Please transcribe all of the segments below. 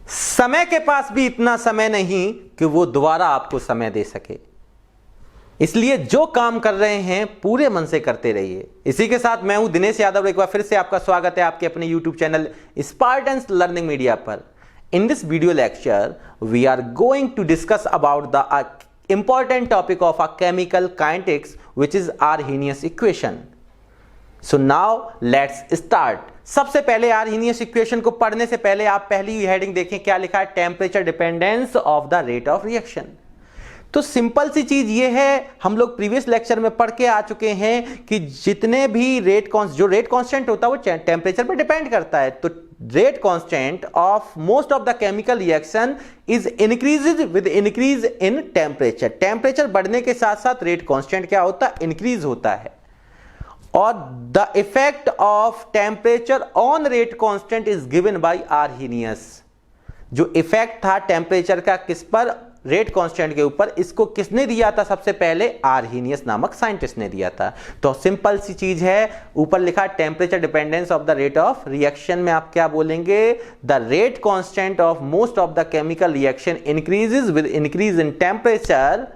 समय के पास भी इतना समय नहीं कि वो दोबारा आपको समय दे सके, इसलिए जो काम कर रहे हैं पूरे मन से करते रहिए। इसी के साथ मैं हूं दिनेश यादव, एक बार फिर से आपका स्वागत है आपके अपने YouTube channel Spartans Learning Media पर। In this video lecture we are going to discuss about the important topic of a chemical kinetics, which is Arrhenius equation. So now let's start. सबसे पहले Arrhenius equation को पढ़ने से पहले आप पहली heading देखें, क्या लिखा है? Temperature dependence of the rate of reaction. तो सिंपल सी चीज ये है, हम लोग प्रीवियस लेक्चर में पढ़ के आ चुके हैं कि जितने भी रेट कांस्टेंट होता है वो टेम्परेचर पर डिपेंड करता है। तो rate constant of most of the chemical reaction is increases with increase in temperature. Temperature बढ़ने के साथ साथ रेट कांस्टेंट क्या होता है? इंक्रीज होता है। और the effect of temperature on rate constant is given by Arrhenius. जो इफेक्ट था टेम्परेचर का किस पर? रेट कांस्टेंट के ऊपर। इसको किसने दिया था? सबसे पहले आर्हेनियस नामक साइंटिस्ट ने दिया था। तो सिंपल सी चीज है, ऊपर लिखा temperature dependence of the rate of reaction में आप क्या बोलेंगे? The rate constant of most of the chemical reaction increases with increase in temperature.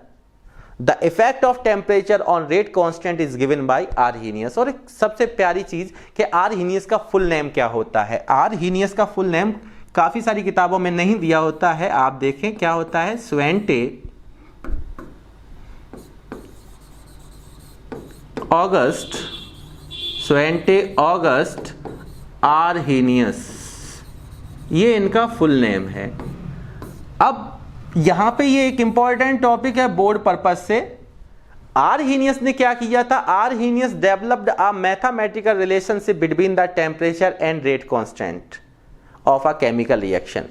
The effect of temperature on rate constant is given by Arrhenius. और एक सबसे प्यारी चीज कि आर्हेनियस का फुल नेम क्या होता है? आर्हेनियस का फुल नेम काफी सारी किताबों में नहीं दिया होता है, आप देखें क्या होता है? स्वेंटे ऑगस्ट आर्हेनियस, ये इनका फुल नेम है। अब यहां पे ये एक इंपॉर्टेंट टॉपिक है बोर्ड पर्पस से। आर्हेनियस ने क्या किया था? Arrhenius developed a mathematical relationship between the temperature and rate constant of a chemical reaction.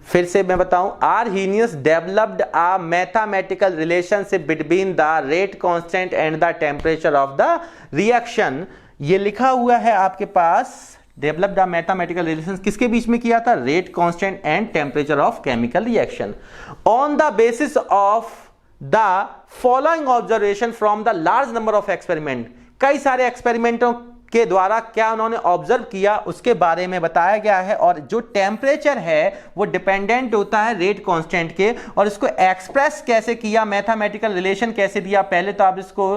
फिर से मैं बताऊं, Arrhenius developed a mathematical relationship between the rate constant and the temperature of the reaction. ये लिखा हुआ है आपके पास, developed a mathematical relation किसके बीच में किया था? rate constant and temperature of chemical reaction. On the basis of the following observation from the large number of experiment, कई सारे एक्सपेरिमेंटों के द्वारा क्या उन्होंने ऑब्जर्व किया उसके बारे में बताया गया है। और जो टेम्परेचर है वो डिपेंडेंट होता है रेट कांस्टेंट के, और इसको एक्सप्रेस कैसे किया, मैथमेटिकल रिलेशन कैसे दिया। पहले तो आप इसको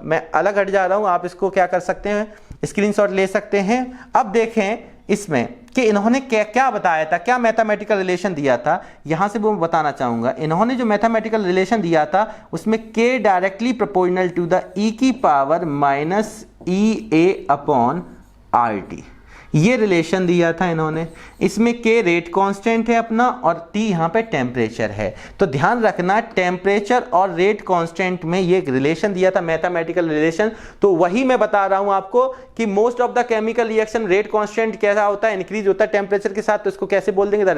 मैं अलग हट जा रहा हूं, आप इसको क्या कर सकते हैं? स्क्रीनशॉट ले सकते हैं। अब देखें इसमें कि इन्होंने क्या क्या बताया था, क्या मैथमेटिकल रिलेशन दिया था, यहां से वो बताना चाहूंगा। इन्होंने जो मैथमेटिकल रिलेशन दिया था उसमें k directly proportional to the e की power minus EA upon RT, ये रिलेशन दिया था इन्होंने। इसमें k रेट कांस्टेंट है अपना और T यहाँ पे टेम्परेचर है। तो ध्यान रखना, टेम्परेचर और रेट कांस्टेंट में ये रिलेशन दिया था, मैथमेटिकल रिलेशन। तो वही मैं बता रहा हूं आपको कि most of the chemical reaction rate constant कैसा होता है? इंक्रीज होता है टेम्परेचर के साथ। तो इसको कैसे बोल देंगे? The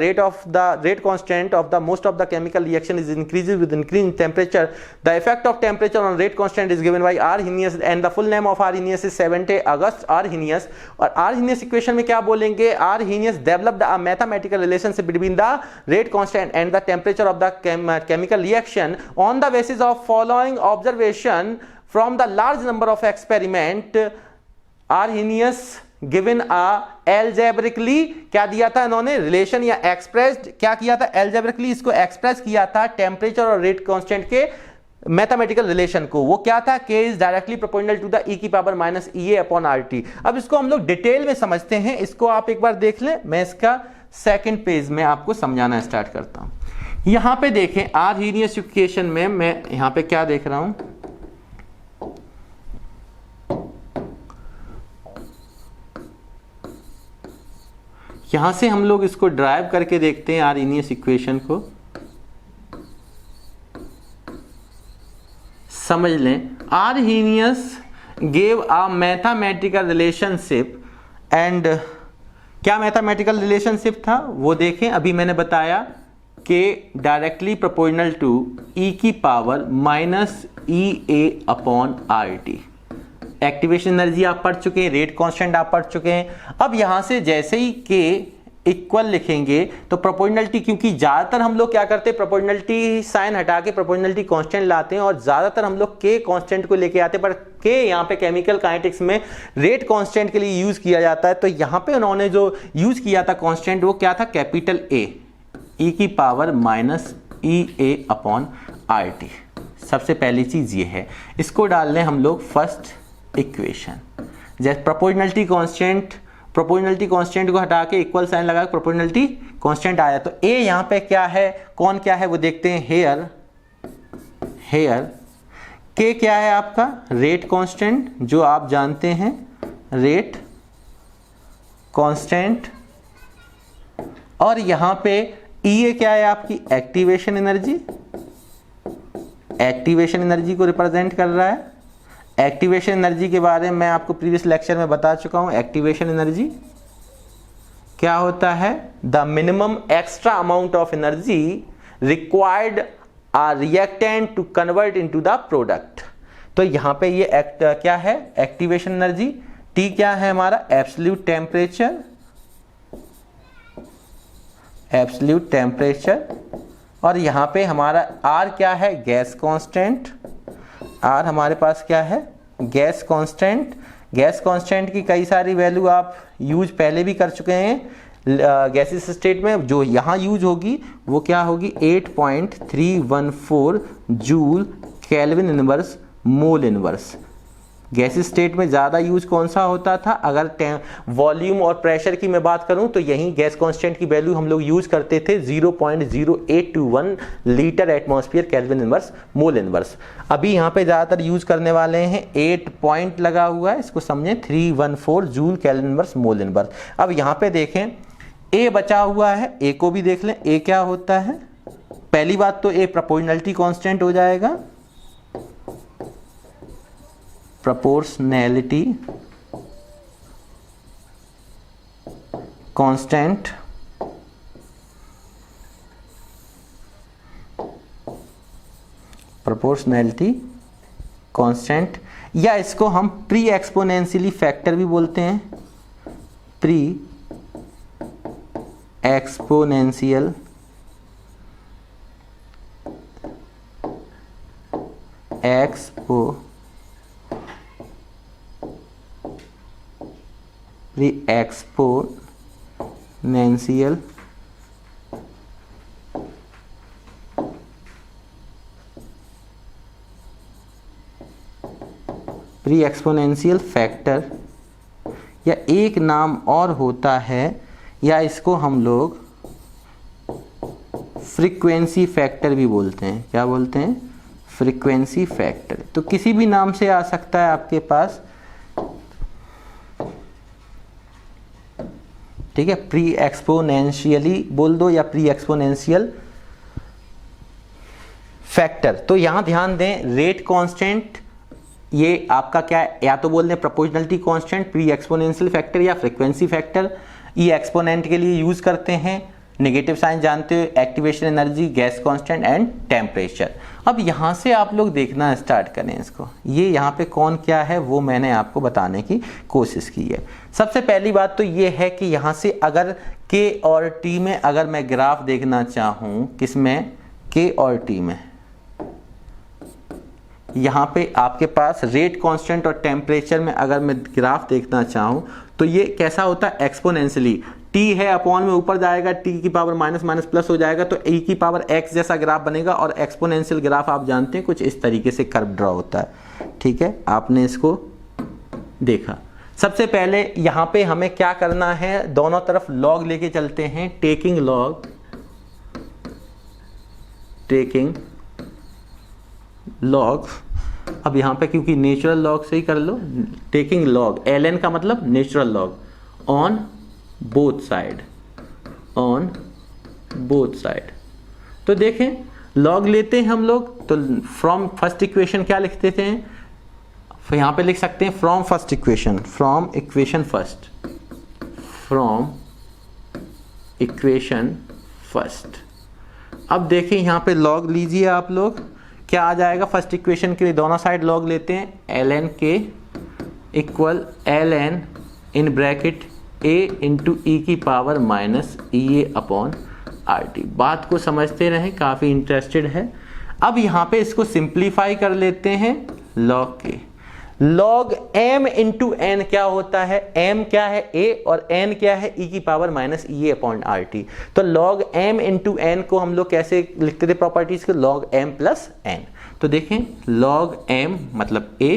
rate constant of the most of the chemical reaction is increases with increase in temperature. The effect of temperature on rate constant is given by Arrhenius and the full name of Arrhenius is Svante August Arrhenius. और Arrhenius equation में क्या बोलेंगे? Arrhenius developed a mathematical relationship between the rate constant and the temperature of the chemical reaction on the basis of following observation from the large number of experiment. Arrhenius given a algebraically, क्या दिया था इन्होंने? Relation या expressed क्या किया था? Algebraically इसको express किया था टेम्परेचर और रेट कांस्टेंट के मैथमेटिकल रिलेशन को। वो क्या था? k is directly proportional to the e की power minus EA upon RT। अब इसको हम लोग डिटेल में समझते हैं, इसको आप एक बार देख लें। मैं इसका सेकंड पेज में आपको समझाना स्टार्ट करता हूं। यहां पे देखें आर्हेनियस इक्वेशन में मैं यहां पे क्या देख रहा हूं? यहां से हम लोग इसको ड्राइव करके देखते हैं आर्हेनियस इक्वेशन को, समझ लें। Arrhenius gave a mathematical relationship and क्या मैथमेटिकल रिलेशनशिप था वो देखें। अभी मैंने बताया k directly proportional to e की power minus EA upon RT। Activation energy आप पढ़ चुके हैं, रेट कांस्टेंट आप पढ़ चुके हैं। अब यहां से जैसे ही k इक्वल लिखेंगे तो प्रोपोर्शनलिटी, क्योंकि ज्यादातर हम लोग क्या करते हैं, प्रोपोर्शनलिटी साइन हटा के प्रोपोर्शनलिटी कांस्टेंट लाते हैं और ज्यादातर हम लोग के कांस्टेंट को लेके आते हैं, पर के यहाँ पे केमिकल काइनेटिक्स में रेट कांस्टेंट के लिए यूज किया जाता है। तो यहाँ पे उन्होंने जो यूज किया था कांस्टेंट वो क्या था, कैपिटल ए। ई की power minus E A upon R T. सबसे पहली चीज़ ये है, इसको डाल लें हम लोग फर्स्ट इक्वेशन। जैसे प्रोपोर्शनलिटी कांस्टेंट को हटा के इक्वल साइन लगा प्रोपोर्शनलिटी कांस्टेंट आया, तो ए यहाँ पे क्या है, कौन क्या है वो देखते हैं। हेयर के क्या है आपका, रेट कांस्टेंट, जो आप जानते हैं रेट कांस्टेंट। और यहाँ पे ई क्या है आपकी एक्टिवेशन एनर्जी, एक्टिवेशन एनर्जी को रिप्रेजेंट कर रहा है। एक्टिवेशन एनर्जी के बारे में मैं आपको प्रीवियस लेक्चर में बता चुका हूं। एक्टिवेशन एनर्जी क्या होता है, the minimum extra amount of energy required a reactant to convert into the product. तो यहां पे ये क्या है, एक्टिवेशन एनर्जी। टी क्या है हमारा, एब्सोल्यूट टेम्परेचर, एब्सोल्यूट टेम्परेचर। और यहां पे हमारा आर क्या है, गैस कांस्टेंट। आर हमारे पास क्या है, गैस कांस्टेंट। गैस कांस्टेंट की कई सारी वैल्यू आप यूज पहले भी कर चुके हैं गैसेस स्टेट में। जो यहाँ यूज होगी वो क्या होगी, 8.314 joule kelvin inverse mole inverse. Gas state में ज़्यादा यूज कौन सा होता था, अगर वॉल्यूम और प्रेशर की मैं बात करूं तो यही गैस कांस्टेंट की वैल्यू हम लोग यूज करते थे 0.0821 litre atmosphere kelvin inverse mole inverse. अभी यहाँ पे ज़्यादातर यूज करने वाले हैं 8 पॉइंट लगा हुआ है, इसको समझें 314 joule kelvin inverse mole inverse. अब यहाँ पे देखें ए बचा हुआ है, ए को भी देख लें। ए क्या होता है, पहली बात तो ए प्रोपोर्शनलिटी कांस्टेंट हो जाएगा, प्रोपोर्शनैलिटी कांस्टेंट। प्रोपोर्शनैलिटी कांस्टेंट, या इसको हम प्री एक्सपोनेंशियली फैक्टर भी बोलते हैं, pre exponential exponential pre exponential factor, या एक नाम और होता है, या इसको हम लोग फ्रीक्वेंसी फैक्टर भी बोलते हैं। क्या बोलते हैं, फ्रीक्वेंसी फैक्टर। तो किसी भी नाम से आ सकता है आपके पास, ठीक है। प्री एक्सपोनेंशियली बोल दो या प्री एक्सपोनेंशियल फैक्टर। तो यहां ध्यान दें, रेट कांस्टेंट ये आपका क्या है, या तो बोल दें proportionality constant, pre exponential factor या फ्रीक्वेंसी फैक्टर। ये एक्सपोनेंट के लिए यूज करते हैं, नेगेटिव साइन जानते हो, activation energy, gas constant and temperature. अब यहाँ से आप लोग देखना स्टार्ट करें इसको, ये यहाँ पे कौन क्या है वो मैंने आपको बताने की कोशिश की है। सबसे पहली बात तो ये है कि यहाँ से अगर के और टी में अगर मैं ग्राफ देखना चाहूँ, किसमें, के और टी में, यहाँ पे आपके पास रेट कांस्टेंट और टेम्परेचर में अगर मैं ग्राफ देखना चाहूँ तो ये कैसा होता है, एक्सपोनेंशियली। टी है अपॉन में ऊपर जाएगा, टी की पावर माइनस माइनस प्लस हो जाएगा, तो ई की पावर एक्स जैसा ग्राफ बनेगा। और एक्सपोनेंशियल ग्राफ आप जानते हैं कुछ इस तरीके से कर्व ड्रॉ होता है, ठीक है। आपने इसको देखा। सबसे पहले यहाँ पे हमें क्या करना है, दोनों तरफ लॉग लेके चलते हैं, टेकिंग लॉग। अब यहाँ पे क्योंकि नेचुरल लॉग से ही कर लो, टेकिंग लॉग, ln का मतलब natural log, on both side. तो देखें लॉग लेते हैं हम लोग, तो फ्रॉम फर्स्ट इक्वेशन क्या लिखते थे, यहाँ पे लिख सकते हैं फ्रॉम इक्वेशन फर्स्ट। अब देखें यहाँ पे लॉग लीजिए आप लोग, क्या आ जाएगा, फर्स्ट इक्वेशन के लिए दोनों साइड लॉग लेते हैं, ln के equal ln in bracket a into E की power minus E A upon R T. बात को समझते रहें, काफ़ी इंटरेस्टेड है। अब यहाँ पे इसको सिंप्लीफाई कर लेते हैं, log m इंटू एन क्या होता है, m क्या है a और n क्या है e की power minus E A upon R T. तो log m इंटू एन को हम लोग कैसे लिखते थे प्रॉपर्टीज को, log m प्लस n। तो देखें log m मतलब a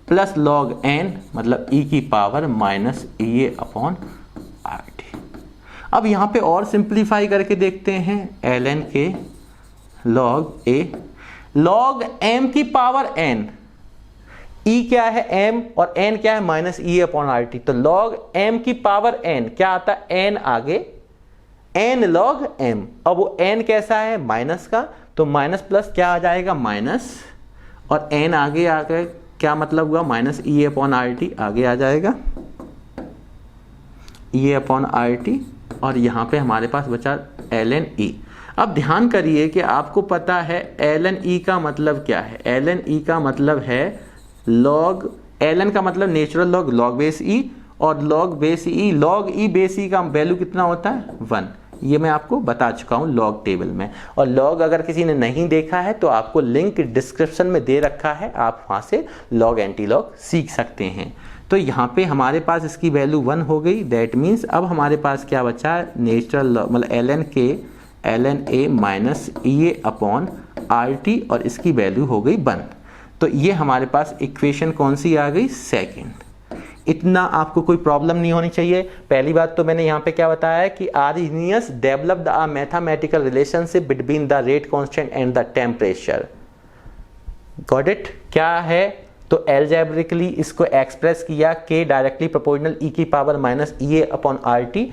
प्लस log n मतलब e की power minus E A upon R T. अब यहां पे और सिंप्लीफाई करके देखते हैं, ln के log a log m की पावर n, e क्या है m और n क्या है माइनस ई अपॉन आर टी। तो log m की पावर n क्या आता है, n आगे n log m। अब वो n कैसा है माइनस का, तो माइनस प्लस क्या आ जाएगा माइनस, और n आगे आकर क्या मतलब हुआ माइनस ई अपॉन आर टी आगे आ जाएगा ई अपॉन आर टी, और यहाँ पे हमारे पास बचा ln e। अब ध्यान करिए कि आपको पता है ln e का मतलब क्या है, ln e का मतलब है log, ln का मतलब natural log log base e, और log base e, log e base e का वैल्यू कितना होता है 1। ये मैं आपको बता चुका हूँ लॉग टेबल में, और लॉग अगर किसी ने नहीं देखा है तो आपको लिंक डिस्क्रिप्शन में दे रखा है, आप वहाँ से लॉग एंटी लॉग सीख सकते हैं। तो यहाँ पे हमारे पास इसकी वैल्यू 1 हो गई, दैट मीन्स अब हमारे पास क्या बचा, नेचुरल मतलब ln के ln a minus E A upon R T, और इसकी वैल्यू हो गई 1। तो ये हमारे पास इक्वेशन कौन सी आ गई, सेकंड। इतना आपको कोई प्रॉब्लम नहीं होनी चाहिए। पहली बात तो मैंने यहाँ पे क्या बताया है कि Arrhenius developed a mathematical relationship between the rate constant and the temperature. Got it, क्या है, तो एल्जेब्रिकली इसको एक्सप्रेस किया k डायरेक्टली प्रोपोर्शनल e की power minus E A upon R T,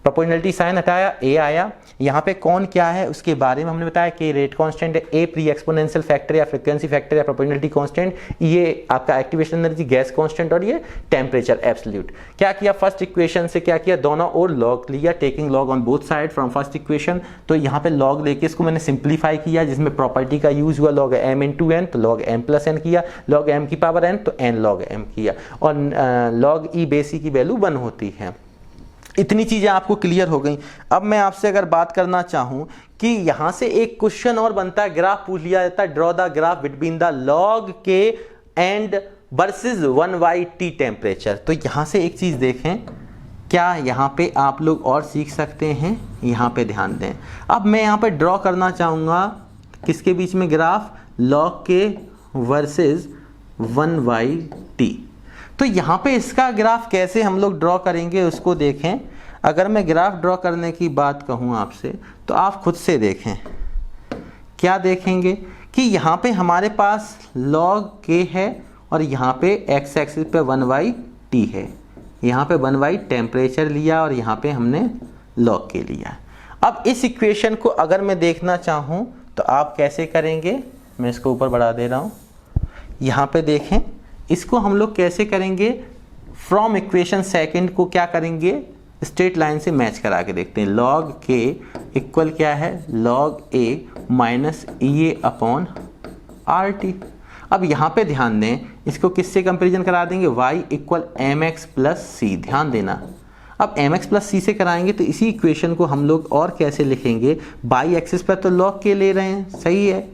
proportionality sign हटाया, a आया। यहाँ पे कौन क्या है उसके बारे में हमने बताया कि रेट कांस्टेंट है, a प्री एक्सपोनेंशियल फैक्टर या फ्रीक्वेंसी फैक्टर या प्रोपोर्शनलिटी कांस्टेंट, ये आपका एक्टिवेशन एनर्जी गैस कांस्टेंट, और ये टेम्परेचर एब्सोल्यूट। क्या किया, फर्स्ट इक्वेशन से क्या किया, दोनों और लॉग लिया, taking log on both side from first equation. तो यहाँ पे लॉग लेके इसको मैंने सिंप्लीफाई किया, जिसमें प्रॉपर्टी का यूज हुआ log m इंटू एन, तो log m प्लस एन किया, log m की पावर n तो n log m किया, और log e बेस e की वैल्यू 1 होती है। इतनी चीजें आपको क्लियर हो गई। अब मैं आपसे अगर बात करना चाहूं कि यहां से एक क्वेश्चन और बनता है, ग्राफ पूछ लिया जाता है, draw the graph between the log k and versus 1/t temperature. तो यहां से एक चीज देखें, क्या यहां पे आप लोग और सीख सकते हैं, यहां पे ध्यान दें। अब मैं यहां पे ड्रॉ करना चाहूंगा किसके बीच में graph, log k versus 1/t। तो यहाँ पे इसका ग्राफ कैसे हम लोग ड्रॉ करेंगे उसको देखें। अगर मैं ग्राफ ड्रॉ करने की बात कहूँ आपसे, तो आप खुद से देखें, क्या देखेंगे कि यहाँ पे हमारे पास log k है, और यहाँ पे x एक्सिस पे 1/t है, यहाँ पे 1/t टेम्परेचर लिया, और यहाँ पे हमने log k लिया। अब इस इक्वेशन को अगर मैं देखना चाहूँ तो आप कैसे करेंगे, मैं इसको ऊपर बढ़ा दे रहा हूँ। यहाँ पे देखें, इसको हम लोग कैसे करेंगे, फ्रॉम इक्वेशन सेकंड को क्या करेंगे, स्ट्रेट लाइन से मैच करा के देखते हैं। log k इक्वल क्या है, log a minus E A upon R T. अब यहाँ पे ध्यान दें, इसको किससे कंपेरिजन करा देंगे, y equal M X plus C. ध्यान देना, अब एम एक्स प्लस सी से कराएंगे तो इसी इक्वेशन को हम लोग और कैसे लिखेंगे, बाई एक्सिस पर तो log k ले रहे हैं, सही है,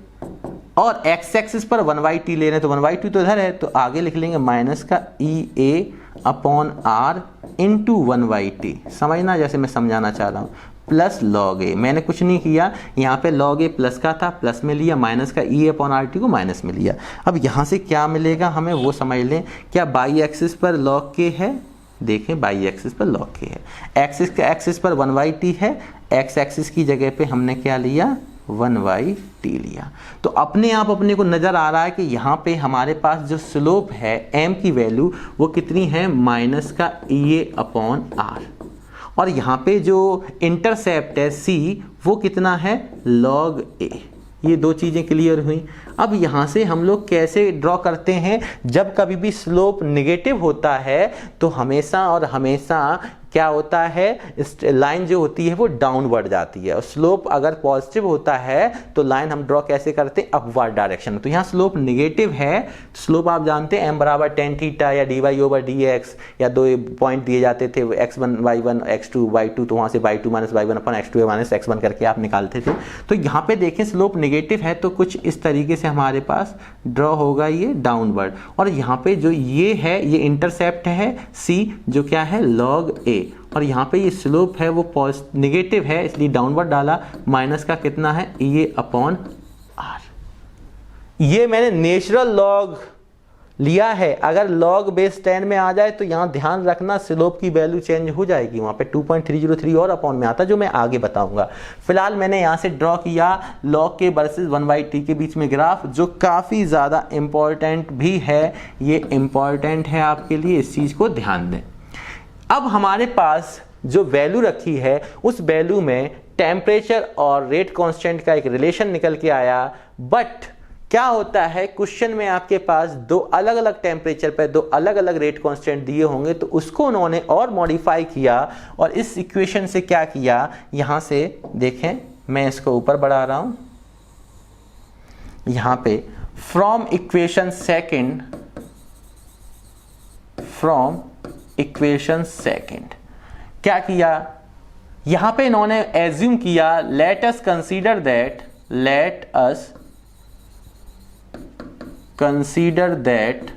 और x एक्सिस पर 1/t ले रहे हैं, तो 1/t तो इधर है, तो आगे लिख लेंगे माइनस का ई A upon are into 1/t। समझना, जैसे मैं समझाना चाह रहा हूँ, प्लस log a। मैंने कुछ नहीं किया, यहाँ पे log a प्लस का था, प्लस में लिया, माइनस का ई अपॉन आर टी को माइनस में लिया। अब यहाँ से क्या मिलेगा हमें वो समझ लें। क्या बाई एक्सिस पर log k है, देखें बाई एक्सिस पर log k है, एक्सिस पर 1/t है, x एक्सिस की जगह पे हमने क्या लिया, 1/t लिया। तो अपने आप अपने को नजर आ रहा है कि यहाँ पे हमारे पास जो स्लोप है m की वैल्यू वो कितनी है, माइनस का ई ए अपॉन आर, और यहाँ पे जो इंटरसेप्ट है c वो कितना है, log a। ये दो चीजें क्लियर हुई। अब यहाँ से हम लोग कैसे ड्रॉ करते हैं, जब कभी भी स्लोप नेगेटिव होता है तो हमेशा और हमेशा क्या होता है, इस लाइन जो होती है वो डाउनवर्ड जाती है, और स्लोप अगर पॉजिटिव होता है तो लाइन हम ड्रॉ कैसे करते हैं, अपवर्ड डायरेक्शन में। तो यहाँ स्लोप नेगेटिव है, स्लोप आप जानते हैं m बराबर tan थीटा या dy/dx, या दो पॉइंट दिए जाते थे x1 y1 x2 y2, तो वहाँ से y2 माइनस y1 अपन x2 माइनस x1 करके आप निकालते थे। तो यहाँ पे देखें स्लोप नेगेटिव है तो कुछ इस तरीके से हमारे पास ड्रॉ होगा ये डाउनवर्ड, और यहाँ पे जो ये है ये इंटरसेप्ट है c जो क्या है log a, और यहाँ पे ये स्लोप है वो नेगेटिव है इसलिए डाउनवर्ड डाला, माइनस का कितना है a/r। ये मैंने नेचुरल लॉग लिया है, अगर log बेस 10 में आ जाए तो यहाँ ध्यान रखना स्लोप की वैल्यू चेंज हो जाएगी, वहाँ पे 2.303 और अपॉन में आता जो मैं आगे बताऊंगा। फिलहाल मैंने यहाँ से ड्रॉ किया log के वर्सेस 1/t के बीच में ग्राफ, जो काफ़ी ज़्यादा इम्पॉर्टेंट भी है, ये इम्पॉर्टेंट है आपके लिए, इस चीज़ को ध्यान दें। अब हमारे पास जो वैल्यू रखी है उस वैल्यू में टेम्परेचर और रेट कांस्टेंट का एक रिलेशन निकल के आया, बट क्या होता है क्वेश्चन में आपके पास दो अलग अलग टेम्परेचर पर दो अलग अलग रेट कांस्टेंट दिए होंगे, तो उसको उन्होंने और मॉडिफाई किया और इस इक्वेशन से क्या किया, यहां से देखें मैं इसको ऊपर बढ़ा रहा हूं, यहां पे फ्रॉम इक्वेशन सेकंड क्या किया, यहां पे इन्होंने एज्यूम किया लेट अस कंसीडर दैट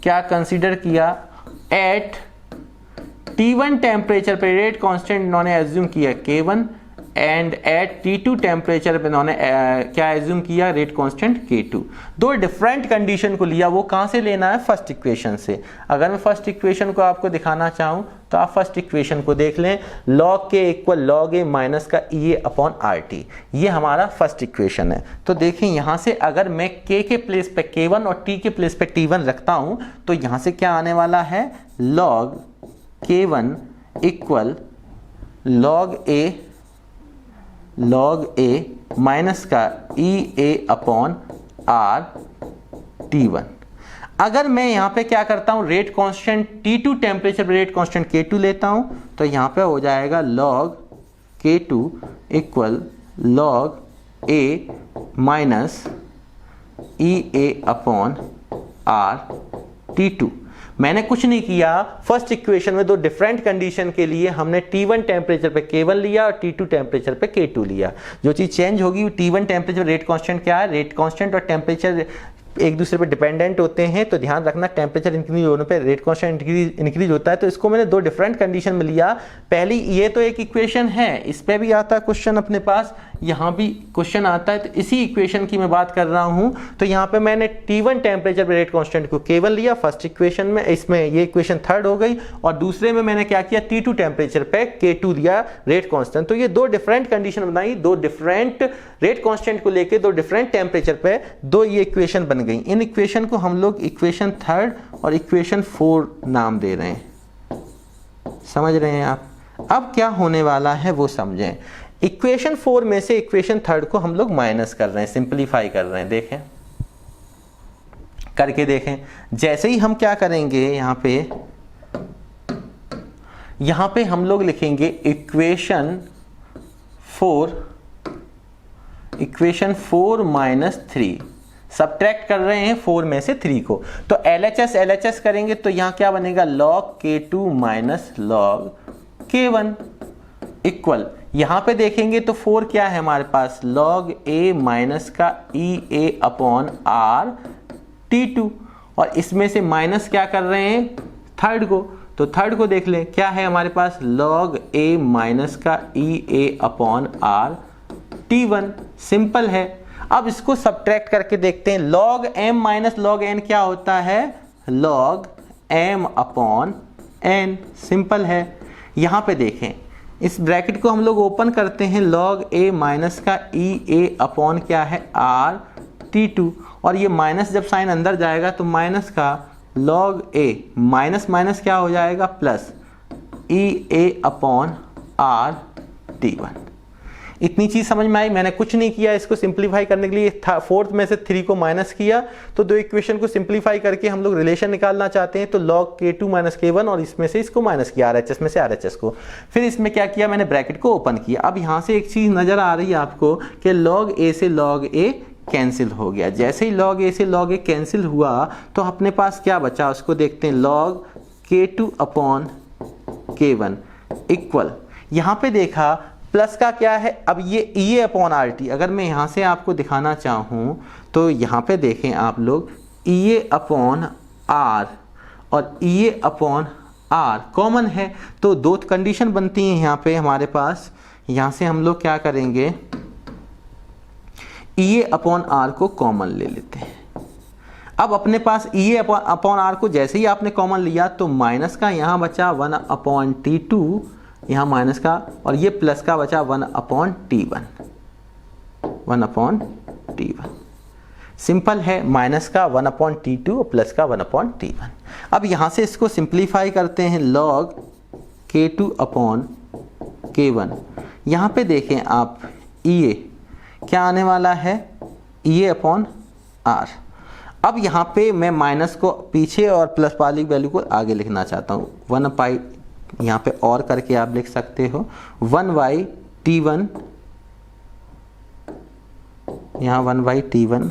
क्या कंसीडर किया, एट T1 टेम्परेचर पे रेट कांस्टेंट इन्होंने एज्यूम किया K1, and eight T2 temperature पे इन्होंने क्या एज्यूम किया, रेट कांस्टेंट K2। दो डिफरेंट कंडीशन को लिया, वो कहां से लेना है, फर्स्ट इक्वेशन से। अगर मैं फर्स्ट इक्वेशन को आपको दिखाना चाहूं तो आप फर्स्ट इक्वेशन को देख लें, log k equal log a minus का EA/RT, ये हमारा फर्स्ट इक्वेशन है। तो देखें यहां से अगर मैं k के प्लेस पे K1 और t के प्लेस पे T1 रखता हूं तो यहां से क्या आने वाला है, log K1 equal log a minus का EA/R T1। अगर मैं यहां पे क्या करता हूं, रेट कांस्टेंट T2 टेम्परेचर पे रेट कांस्टेंट K2 लेता हूं तो यहां पे हो जाएगा log K2 equal log a minus EA/R T2। मैंने कुछ नहीं किया, फर्स्ट इक्वेशन में दो डिफरेंट कंडीशन के लिए हमने T1 टेम्परेचर पे K1 लिया और T2 टेम्परेचर पे K2 लिया। जो चीज चेंज होगी T1 टेम्परेचर रेट कांस्टेंट क्या है, रेट कांस्टेंट और टेम्परेचर एक दूसरे पे डिपेंडेंट होते हैं, तो ध्यान रखना टेम्परेचर इंक्रीज होने पे रेट कांस्टेंट इंक्रीज होता है। तो इसको मैंने दो डिफरेंट कंडीशन में लिया। पहली ये तो एक इक्वेशन है, इस पे भी आता है क्वेश्चन अपने पास, यहाँ भी क्वेश्चन आता है, तो इसी इक्वेशन की मैं बात कर रहा हूँ। तो यहाँ पे मैंने T1 टेम्परेचर पे रेट कांस्टेंट को K1 लिया फर्स्ट इक्वेशन में, इसमें ये इक्वेशन थर्ड हो गई, और दूसरे में मैंने क्या किया, T2 टेम्परेचर पे K2 दिया रेट कांस्टेंट। तो ये दो डिफरेंट कंडीशन बनाई, दो डिफरेंट रेट कांस्टेंट को लेके दो डिफरेंट टेम्परेचर पे दो ये इक्वेशन बन गई। इन इक्वेशन को हम लोग इक्वेशन थर्ड और इक्वेशन 4 नाम दे रहे हैं, समझ रहे हैं आप। अब क्या होने वाला है वो समझें। इक्वेशन 4 में से इक्वेशन थर्ड को हम लोग माइनस कर रहे हैं, सिंपलीफाई कर रहे हैं, देखें करके देखें। जैसे ही हम क्या करेंगे, यहां पे हम लोग लिखेंगे इक्वेशन 4 माइनस 3, सब्ट्रैक्ट कर रहे हैं 4 में से 3 को, तो LHS करेंगे तो यहां क्या बनेगा, log K2 minus log K1 equal, यहां पे देखेंगे तो 4 क्या है हमारे पास, log a माइनस का EA/R T2, और इसमें से माइनस क्या कर रहे हैं, थर्ड को, तो थर्ड को देख लें क्या है हमारे पास, log a माइनस का EA/R T1, सिंपल है। अब इसको सब्ट्रैक्ट करके देखते हैं, log m minus log n क्या होता है, log m/n, सिंपल है। यहां पे देखें इस ब्रैकेट को हम लोग ओपन करते हैं, log a माइनस का EA/ क्या है, R T2, और ये माइनस जब साइन अंदर जाएगा तो माइनस का log a माइनस माइनस क्या हो जाएगा, प्लस EA/R T1। इतनी चीज समझ में आई। मैंने कुछ नहीं किया इसको सिंप्लीफाई करने के लिए, फोर्थ में से 3 को माइनस किया, तो दो इक्वेशन को सिंप्लीफाई करके हम लोग रिलेशन निकालना चाहते हैं, तो log k2 माइनस k1 और इसमें से इसको माइनस किया RHS में से RHS को। फिर इसमें क्या किया, मैंने ब्रैकेट को ओपन किया। अब यहाँ से एक चीज नजर आ रही है आपको कि log a से log a कैंसिल हो गया। जैसे ही log a से log a कैंसिल हुआ तो अपने पास क्या बचा उसको देखते हैं, log k2 upon k1 equal, यहाँ पे देखा प्लस का क्या है, अब ये EA अपॉन RT, अगर मैं यहाँ से आपको दिखाना चाहूँ तो यहाँ पे देखें आप लोग EA अपॉन R और EA अपॉन R कॉमन है, तो दो कंडीशन बनती हैं यहाँ पे हमारे पास। यहाँ से हम लोग क्या करेंगे, EA अपॉन R को कॉमन ले लेते हैं। अब अपने पास EA अपॉन R को जैसे ही आपने कॉमन लिया तो माइनस का यहाँ बचा 1 अपॉन T2, यहाँ माइनस का, और ये प्लस का बचा 1 upon T1, 1 upon T1। Simple है, माइनस का 1 अपॉन T2 और प्लस का 1 अपॉन T1। अब यहाँ से इसको सिंप्लीफाई करते हैं, log K2 अपॉन K1। यहाँ पे देखें आप EA क्या आने वाला है, EA अपॉन R। अब यहाँ पे मैं माइनस को पीछे और प्लस वाली वैल्यू को आगे लिखना चाहता हूँ, 1 पाई यहाँ पे और करके आप लिख सकते हो 1 T1, यहाँ 1 T1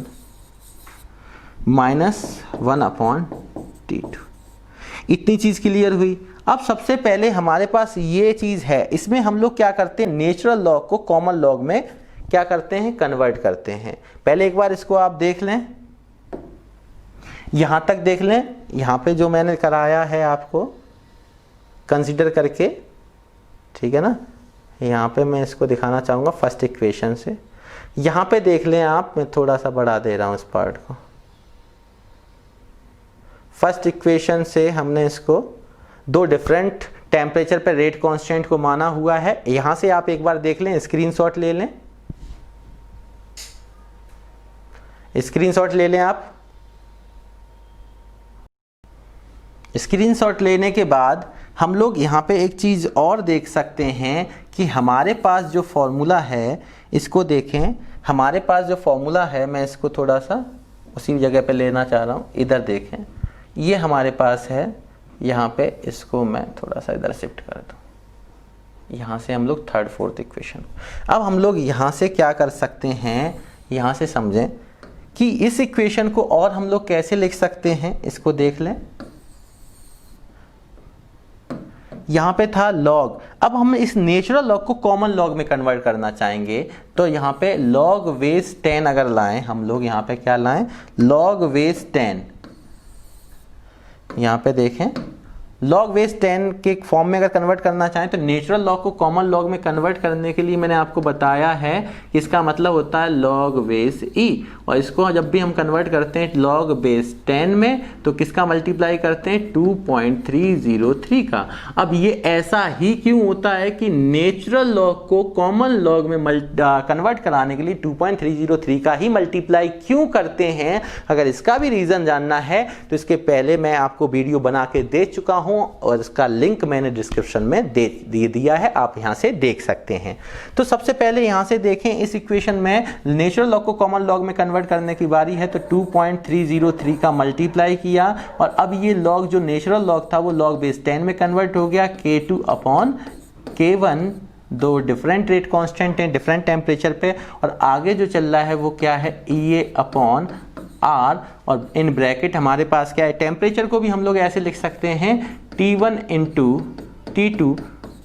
माइनस 1 अपॉन T2। इतनी चीज़ क्लियर हुई। अब सबसे पहले हमारे पास ये चीज़ है, इसमें हम लोग क्या करते हैं, नेचुरल लॉग को कॉमन लॉग में क्या करते हैं, कन्वर्ट करते हैं। पहले एक बार इसको आप देख लें, यहाँ तक देख लें, यहाँ पे जो मैंने कराया है आपको कंसीडर करके, ठीक है ना। यहाँ पे मैं इसको दिखाना चाहूँगा फर्स्ट इक्वेशन से, यहाँ पे देख लें आप, मैं थोड़ा सा बढ़ा दे रहा हूँ इस पार्ट को। फर्स्ट इक्वेशन से हमने इसको दो डिफरेंट टेम्परेचर पे रेट कांस्टेंट को माना हुआ है। यहाँ से आप एक बार देख लें, स्क्रीनशॉट ले लें, स्क्रीनशॉट ले लें आप। स्क्रीनशॉट लेने के बाद हम लोग यहाँ पे एक चीज़ और देख सकते हैं कि हमारे पास जो फॉर्मूला है, इसको देखें, हमारे पास जो फॉर्मूला है, मैं इसको थोड़ा सा उसी जगह पे लेना चाह रहा हूँ। इधर देखें, ये हमारे पास है, यहाँ पे इसको मैं थोड़ा सा इधर शिफ्ट कर दूँ। यहाँ से हम लोग थर्ड फोर्थ इक्वेशन, अब हम लोग यहाँ से क्या कर सकते हैं, यहाँ से समझें कि इस इक्वेशन को और हम लोग कैसे लिख सकते हैं, इसको देख लें। यहाँ पे था log, अब हम इस नेचुरल log को कॉमन log में कन्वर्ट करना चाहेंगे, तो यहाँ पे log बेस 10 अगर लाएं हम लोग, यहाँ पे क्या लाएं, log बेस 10। यहाँ पे देखें, log बेस 10 के फॉर्म में अगर कन्वर्ट करना चाहें तो नेचुरल log को कॉमन log में कन्वर्ट करने के लिए मैंने आपको बताया है कि इसका मतलब होता है log बेस e, और इसको जब भी हम कन्वर्ट करते हैं log बेस 10 में तो किसका मल्टीप्लाई करते हैं, 2.303 का। अब ये ऐसा ही क्यों होता है कि नेचुरल log को कॉमन log में कन्वर्ट कराने के लिए 2.303 का ही मल्टीप्लाई क्यों करते हैं, अगर इसका भी रीज़न जानना है तो इसके पहले मैं आपको वीडियो बना के दे चुका हूँ और इसका लिंक मैंने डिस्क्रिप्शन में दे दिया है, आप यहां से देख सकते हैं। तो सबसे पहले यहां से देखें, इस इक्वेशन में नेचुरल लॉग को कॉमन लॉग में कन्वर्ट करने की बारी है, तो 2.303 का मल्टीप्लाई किया और अब ये लॉग जो नेचुरल लॉग था वो लॉग बेस 10 में कन्वर्ट हो गया, K2 अपॉन K1, दो डिफरेंट रेट कांस्टेंट हैं डिफरेंट टेम्परेचर पे, और आगे जो चल रहा है वो क्या है, EA अपॉन R, और इन ब्रैकेट हमारे पास क्या है, टेम्परेचर को भी हम लोग ऐसे लिख सकते हैं T1 इंटू T2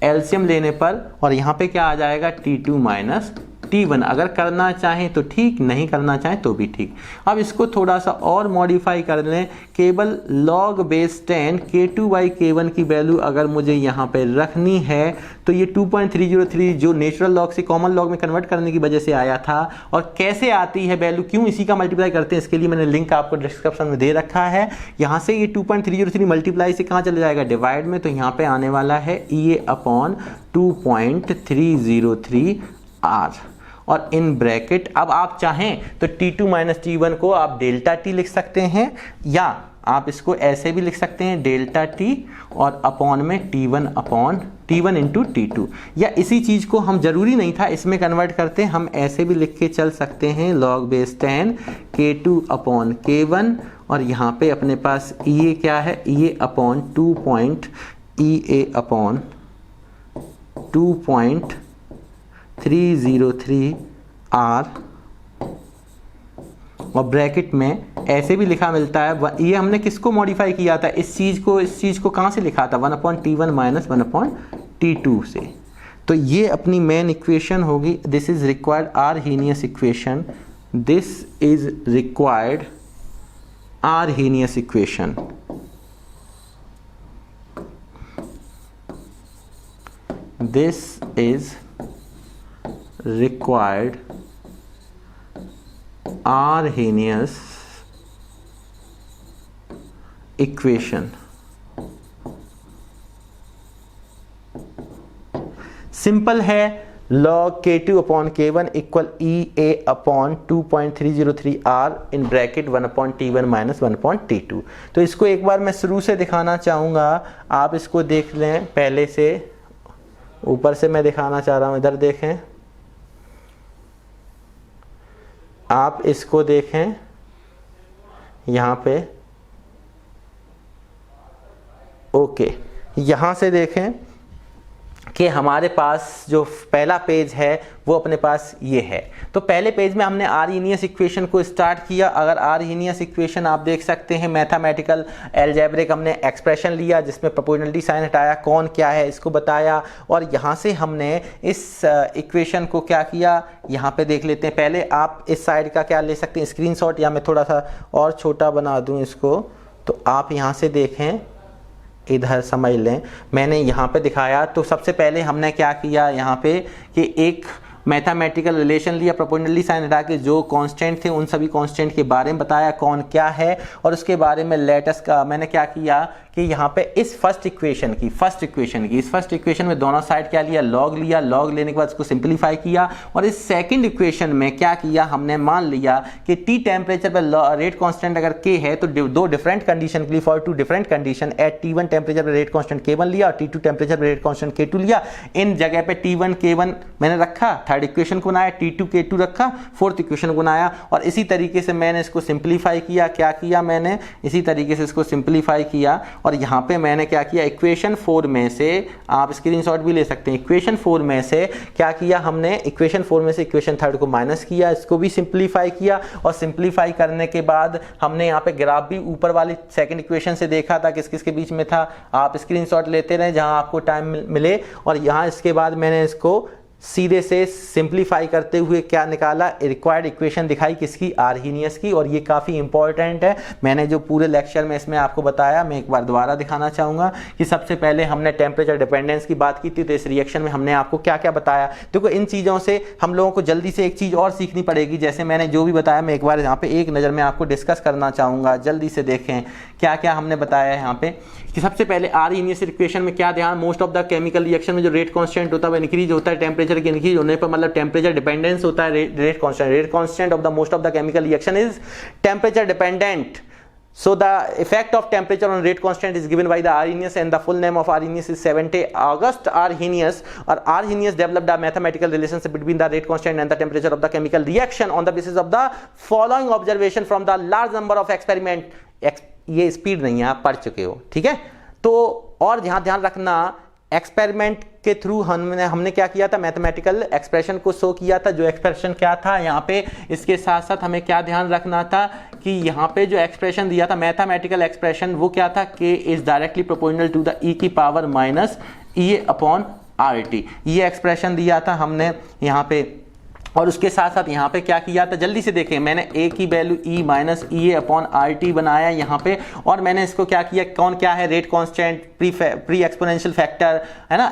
एलसीएम लेने पर, और यहाँ पे क्या आ जाएगा, T2 माइनस T1। अगर करना चाहें तो ठीक, नहीं करना चाहें तो भी ठीक। अब इसको थोड़ा सा और मॉडिफाई कर लें, केवल log base 10 K2 by K1 की वैल्यू अगर मुझे यहाँ पे रखनी है तो ये 2.303 जो नेचुरल लॉग से कॉमन लॉग में कन्वर्ट करने की वजह से आया था, और कैसे आती है वैल्यू, क्यों इसी का मल्टीप्लाई करते हैं, इसके लिए मैंने लिंक आपको डिस्क्रिप्शन में दे रखा है। यहाँ से ये 2.303 मल्टीप्लाई से कहाँ चले जाएगा, डिवाइड में, तो यहाँ पे आने वाला है EA अपॉन 2.303 R, और इन ब्रैकेट अब आप चाहें तो T2 माइनस T1 को आप डेल्टा T लिख सकते हैं, या आप इसको ऐसे भी लिख सकते हैं डेल्टा टी और अपॉन में T1 upon T1 into T2, या इसी चीज़ को हम जरूरी नहीं था इसमें कन्वर्ट करते, हम ऐसे भी लिख के चल सकते हैं log base 10 K2 upon K1, और यहाँ पे अपने पास EA क्या है, EA अपॉन 2.303 R, और ब्रैकेट में ऐसे भी लिखा मिलता है। ये हमने किसको मॉडिफाई किया था, इस चीज़ को कहाँ से लिखा था, 1/T1 माइनस 1/T2 से। तो ये अपनी मेन इक्वेशन होगी। This is required Arrhenius equation, this is required Arrhenius equation. This is required Arrhenius equation. Simple है, log K2 upon K1 equal EA upon 2.303 R in bracket 1/T1 minus 1/T2। तो इसको एक बार मैं शुरू से दिखाना चाहूँगा, आप इसको देख लें, पहले से ऊपर से मैं दिखाना चाह रहा हूँ, इधर देखें, आप इसको देखें यहाँ पे, ओके, यहाँ से देखें कि हमारे पास जो पहला पेज है वो अपने पास ये है। तो पहले पेज में हमने आर्हेनियस इक्वेशन को स्टार्ट किया। अगर आर्हेनियस इक्वेशन आप देख सकते हैं, मैथमेटिकल अलजेब्रिक हमने एक्सप्रेशन लिया जिसमें प्रोपोर्शनलिटी साइन हटाया, कौन क्या है इसको बताया, और यहाँ से हमने इस इक्वेशन को क्या किया, यहाँ पे देख लेते हैं। पहले आप इस साइड का क्या ले सकते हैं, स्क्रीनशॉट, या मैं थोड़ा सा और छोटा बना दूँ इसको, तो आप यहाँ से देखें, इधर समझ लें, मैंने यहाँ पे दिखाया। तो सबसे पहले हमने क्या किया यहाँ पे कि एक मैथमेटिकल रिलेशन लिया, प्रोपोर्शनली साइन हटा के जो कांस्टेंट थे उन सभी कांस्टेंट के बारे में बताया कौन क्या है, और उसके बारे में लेटेस्ट का मैंने क्या किया कि यहाँ पे इस फर्स्ट इक्वेशन में दोनों साइड क्या लिया, लॉग लिया, लॉग लेने के बाद उसको सिंप्लीफाई किया, और इस सेकंड इक्वेशन में क्या किया, हमने मान लिया कि टी टेम्परेचर पर रेट कांस्टेंट अगर के है तो दो डिफरेंट कंडीशन के लिए, for two different condition, at T1 temperature पर रेट कांस्टेंट K1 लिया और T2 टेम्परेचर पर रेट कांस्टेंट K2 लिया। इन जगह पे T1 K1 मैंने रखा, थर्ड इक्वेशन को बनाया, T2 K2 रखा, फोर्थ इक्वेशन को बनाया, और इसी तरीके से मैंने इसको सिंप्लीफाई किया। क्या किया मैंने, इसी तरीके से इसको सिंप्लीफाई किया, और यहाँ पे मैंने क्या किया, इक्वेशन 4 में से, आप स्क्रीनशॉट भी ले सकते हैं, इक्वेशन 4 में से क्या किया हमने, इक्वेशन 4 में से इक्वेशन थर्ड को माइनस किया, इसको भी सिंप्लीफाई किया, और सिंप्लीफाई करने के बाद हमने यहाँ पे ग्राफ भी ऊपर वाली सेकंड इक्वेशन से देखा था किस किस के बीच में था। आप स्क्रीनशॉट लेते रहे जहां आपको टाइम मिले, और यहाँ इसके बाद मैंने इसको सीधे से सिंप्लीफाई करते हुए क्या निकाला, रिक्वायर्ड इक्वेशन दिखाई किसकी, आर्हेनियस की। और ये काफ़ी इंपॉर्टेंट है, मैंने जो पूरे लेक्चर में इसमें आपको बताया, मैं एक बार दोबारा दिखाना चाहूँगा कि सबसे पहले हमने टेम्परेचर डिपेंडेंस की बात की थी, तो इस रिएक्शन में हमने आपको क्या क्या बताया। देखो इन चीज़ों से हम लोगों को जल्दी से एक चीज़ और सीखनी पड़ेगी, जैसे मैंने जो भी बताया मैं एक बार यहाँ पे एक नज़र में आपको डिस्कस करना चाहूँगा। जल्दी से देखें क्या क्या हमने बताया है यहाँ पे, कि सबसे पहले आर्हेनियस इक्वेशन में क्या ध्यान, most of the chemical reaction में जो रेट कांस्टेंट होता है वो इंक्रीज होता है, टेम्परेचर के इंक्रीज होने पर, मतलब टेम्परेचर डिपेंडेंस होता है, rate constant of the most of the chemical reaction is temperature dependent. So the effect of temperature on rate constant is given by the Arrhenius, and the full name of Arrhenius is 70 August Arrhenius, or Arrhenius developed a mathematical relationship between the rate constant and the temperature of the chemical reaction on the basis of the following observation from the large number of experiment। ये speed नहीं है, आप पढ़ चुके हो, ठीक है। तो और यहाँ ध्यान रखना, एक्सपेरिमेंट के थ्रू हमने क्या किया था, मैथमेटिकल एक्सप्रेशन को शो किया था। जो एक्सप्रेशन क्या था यहाँ पे, इसके साथ साथ हमें क्या ध्यान रखना था कि यहाँ पे जो एक्सप्रेशन दिया था मैथमेटिकल एक्सप्रेशन, वो क्या था, k is directly proportional to the e की power minus EA upon RT। ये एक्सप्रेशन दिया था हमने यहाँ पे, और उसके साथ साथ यहाँ पे क्या किया था, जल्दी से देखें, मैंने a की value E minus EA upon RT बनाया यहाँ पे, और मैंने इसको क्या किया, कौन क्या है, rate constant, pre exponential factor है ना,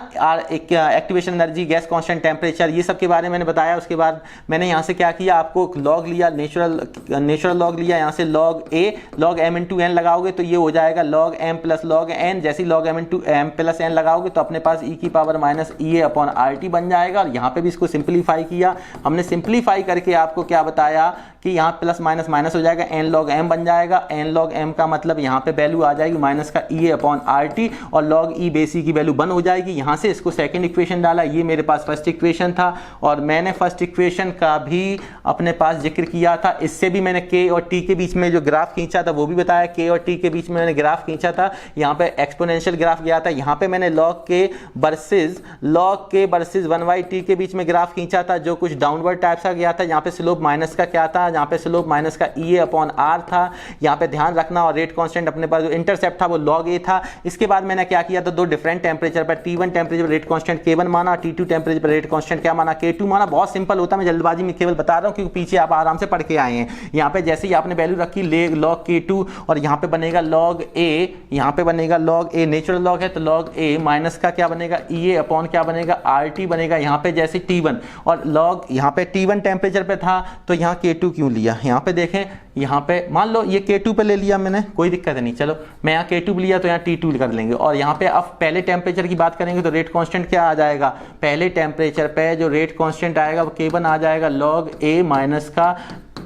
activation energy, gas constant, temperature, ये सब के बारे में मैंने बताया। उसके बाद मैंने यहाँ से क्या किया, आपको लॉग लिया, नेचुरल लॉग लिया, यहाँ से log a log m into n लगाओगे तो ये हो जाएगा log m plus log n। जैसे log m into m plus n लगाओगे तो अपने पास e की power minus EA upon RT बन जाएगा। और यहाँ पे भी इसको सिंप्लीफाई किया हमने, सिंप्लीफाई करके आपको क्या बताया कि यहाँ प्लस माइनस माइनस हो जाएगा, एन लॉग एम बन जाएगा। एन लॉग एम का मतलब यहाँ पे वैल्यू आ जाएगी माइनस का ई अपॉन आर टी, और लॉग ई बेस ई की वैल्यू 1 हो जाएगी। यहाँ से इसको सेकंड इक्वेशन डाला, ये मेरे पास फर्स्ट इक्वेशन था, और मैंने फर्स्ट इक्वेशन का भी अपने पास जिक्र किया था। इससे भी मैंने के और टी के बीच में जो ग्राफ खींचा था वो भी बताया, के और टी के बीच में मैंने ग्राफ खींचा था, यहाँ पे एक्सपोनेंशियल ग्राफ गया था। यहाँ पे मैंने लॉग के वर्सेस 1/t के बीच में ग्राफ खींचा था, जो कुछ डाउनवर्ड टाइप का गया था। यहाँ पे स्लोप माइनस का क्या था, यहाँ पे स्लोप माइनस का ई अपॉन आर था। यहाँ पे ध्यान रखना, और रेट कांस्टेंट अपने पास जो इंटरसेप्ट था वो लॉग ए था। इसके बाद मैंने क्या किया था, दो डिफरेंट टेम्परेचर पर T1 टेम्परेचर पर रेट कांस्टेंट K1 माना, T2 टेम्परेचर पर रेट कांस्टेंट क्या माना, K2 माना। बहुत सिंपल होता है, मैं जल्दबाजी में केवल बता रहा हूँ क्योंकि पीछे आप आराम से पढ़ के आए हैं। यहाँ पे जैसे ही आपने वैल्यू रखी लॉग K2, और यहाँ पे बनेगा लॉग A, यहाँ पे बनेगा लॉग A, नेचुरल लॉग है तो लॉग A माइनस का क्या बनेगा, EA अपॉन क्या बनेगा, RT बनेगा। यहाँ पे जैसे T1 और लॉग, यहाँ पे T1 टेम्परेचर पे था तो यहाँ K2 क्यों लिया, यहाँ पे देखें, यहाँ पे मान लो ये K2 पे ले लिया मैंने, कोई दिक्कत नहीं, चलो मैं यहाँ K2 लिया तो यहाँ T2 कर लेंगे। और यहाँ पे अब पहले टेम्परेचर की बात करेंगे तो रेट कांस्टेंट क्या आ जाएगा, पहले टेम्परेचर पे जो रेट कांस्टेंट आएगा वो K1 आ जाएगा, लॉग A माइनस का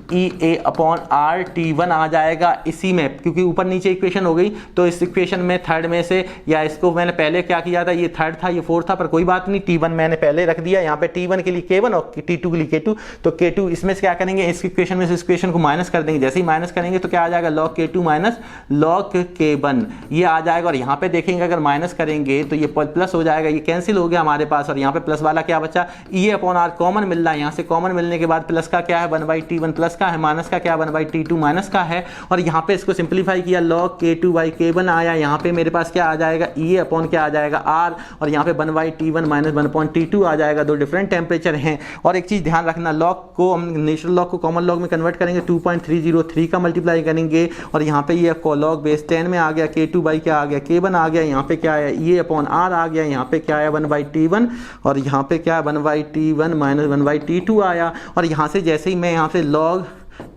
EA अपॉन आर T1 आ जाएगा इसी में, क्योंकि ऊपर नीचे इक्वेशन हो गई तो इस इक्वेशन में थर्ड में से, या इसको मैंने पहले क्या किया था, ये थर्ड था ये फोर्थ था, पर कोई बात नहीं, T1 मैंने पहले रख दिया। यहाँ पे T1 के लिए K1 और T2 के लिए K2, तो K2 इसमें से क्या करेंगे, इस इक्वेशन में से इस इक्वेशन को माइनस कर देंगे। जैसे ही माइनस करेंगे तो क्या आ जाएगा, log K2 minus log K1 ये आ जाएगा। और यहाँ पे देखेंगे अगर माइनस करेंगे तो ये प्लस हो जाएगा, ये कैंसिल हो गया हमारे पास, और यहाँ पे प्लस वाला क्या बचा, EA अपॉन आर कॉमन मिल रहा है, यहाँ से कॉमन मिलने के बाद प्लस का क्या है 1/T1 प्लस का है, माइनस का क्या 1/T2 माइनस का है। और यहाँ पे इसको सिंपलीफाई किया, लॉग K2/K1 आया, यहाँ पे मेरे पास क्या आ जाएगा, EA अपॉन क्या आ जाएगा R, और यहाँ पे 1/T1 माइनस 1/T2 आ जाएगा। दो डिफरेंट टेम्परेचर हैं। और एक चीज ध्यान रखना, लॉग को हम नेचुरल लॉग को कॉमन लॉग में कन्वर्ट करेंगे, 2.303 का मल्टीप्लाई करेंगे, और यहाँ पे ये लॉग बेस 10 में आ गया, K2 क्या आ गया, K1 आ गया, यहाँ पे क्या है EA अपॉन R आ गया, यहाँ पे क्या है 1/T1, और यहाँ पे क्या है 1/T1 माइनस 1/T2 आया। और यहाँ से जैसे ही मैं यहाँ से लॉग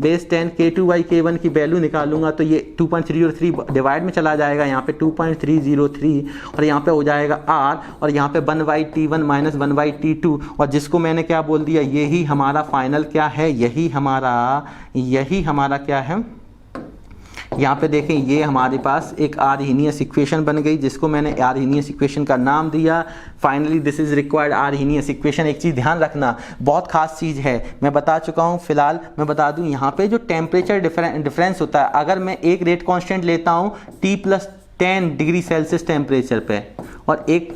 बेस 10 K2/K1 की वैल्यू निकालूंगा तो ये 2.303 डिवाइड में चला जाएगा, यहाँ पे 2.303, और यहाँ पे हो जाएगा R, और यहाँ पे 1/T1 माइनस 1/T2, और जिसको मैंने क्या बोल दिया, यही हमारा फाइनल क्या है, यही हमारा क्या है, यहाँ पे देखें ये हमारे पास एक आर्हीनियस इक्वेशन बन गई, जिसको मैंने आर्हीनियस इक्वेशन का नाम दिया। Finally this is required Arrhenius equation. एक चीज़ ध्यान रखना, बहुत खास चीज़ है, मैं बता चुका हूँ, फिलहाल मैं बता दूँ, यहाँ पे जो टेम्परेचर डिफरेंस होता है, अगर मैं एक रेट कांस्टेंट लेता हूँ T+10 डिग्री सेल्सियस टेम्परेचर पे, और एक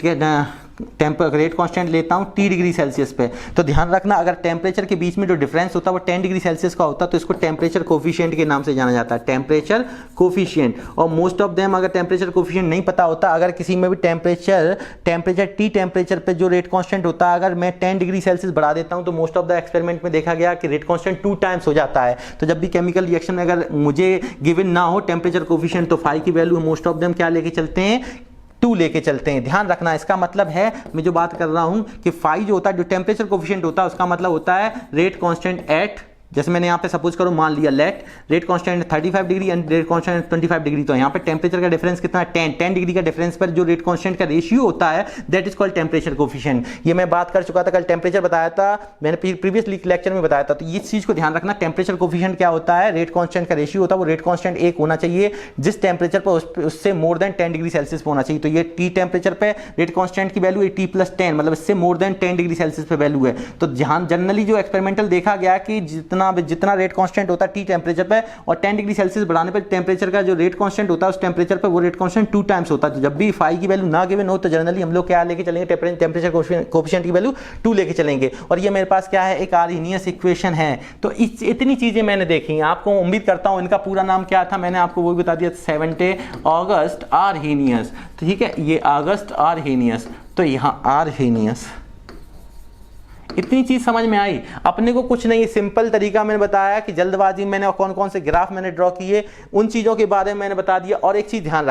रेट कांस्टेंट लेता हूं T डिग्री सेल्सियस पे, तो ध्यान रखना अगर टेम्परेचर के बीच में जो डिफरेंस होता है वो 10 डिग्री सेल्सियस का होता है तो इसको टेम्परेचर कोफिशिएंट के नाम से जाना जाता है, टेम्परेचर कोफिशिएंट। और मोस्ट ऑफ देम अगर टेम्परेचर कोफिशिएंट नहीं पता होता, अगर किसी में भी टेम्परेचर T टेम्परेचर पे जो रेट कांस्टेंट होता है अगर मैं 10 डिग्री सेल्सियस बढ़ा देता हूं तो मोस्ट ऑफ द एक्सपेरिमेंट में देखा गया कि रेट कांस्टेंट 2 टाइम्स हो जाता है। तो जब भी केमिकल रिएक्शन में अगर मुझे गिवन ना हो टेम्परेचर कोफिशिएंट तो फाई की वैल्यू मोस्ट ऑफ देम क्या लेके चलते हैं, 2 लेके चलते हैं। ध्यान रखना, इसका मतलब है मैं जो बात कर रहा हूं कि फाई जो होता है, जो टेम्परेचर कोफिशिएंट होता है, उसका मतलब होता है रेट कांस्टेंट एट, जैसे मैंने यहाँ पे सपोज करो मान लिया let rate constant 35 degree and rate constant 25 degree, तो यहाँ पे टेम्परेचर का डिफरेंस कितना है 10 डिग्री का डिफरेंस पर जो रेट कांस्टेंट का रेशियो होता है that is called temperature coefficient. ये मैं बात कर चुका था, कल टेम्परेचर बताया था मैंने, प्रीवियस लेक्चर में बताया था। तो इस चीज को ध्यान रखना, टेम्परेचर कोफिशिएंट क्या होता है, रेट कांस्टेंट का रेशियो होता है, वो रेट कांस्टेंट 1 होना चाहिए जिस टेम्परेचर पर उससे मोर देन 10 डिग्री सेल्सियस पे होना चाहिए। तो ये टी टेम्परेचर पे रेट कांस्टेंट की वैल्यू T+10 मतलब इससे मोर देन 10 डिग्री सेल्सियस पे वैल्यू है। तो ध्यान जनरली जो एक्सपेरिमेंटल देखा गया कि जितना रेट कांस्टेंट होता है टी टेम्परेचर पे और 10 डिग्री सेल्सियस बढ़ाने पर टेम्परेचर का जो रेट कांस्टेंट होता है उस टेम्परेचर पे वो रेट कांस्टेंट 2 टाइम्स होता है। तो जब भी फाई की वैल्यू ना गिवन हो तो जनरली हम लोग क्या लेके चलेंगे, टेम्परेचर कोफिशिएंट की वैल्यू 2 लेके चलेंगे। और ये मेरे पास क्या है, एक आर्हीनियस इक्वेशन है। तो इतनी चीजें मैंने देखी, आपको उम्मीद करता हूं इनका पूरा नाम क्या था मैंने आपको वो बता दिया, 7 अगस्त आर्हीनियस। ठीक है, ये अगस्त आर्हीनियस, तो यहां आर्हीनियस, इतनी चीज समझ में आई अपने को। कुछ नहीं, सिंपल तरीका मैंने बताया कि जल्दबाजी मैंने कौन कौन से ग्राफ मैंने ड्रॉ किए उन चीजों के बारे में मैंने बता दिया। और एक चीज ध्यान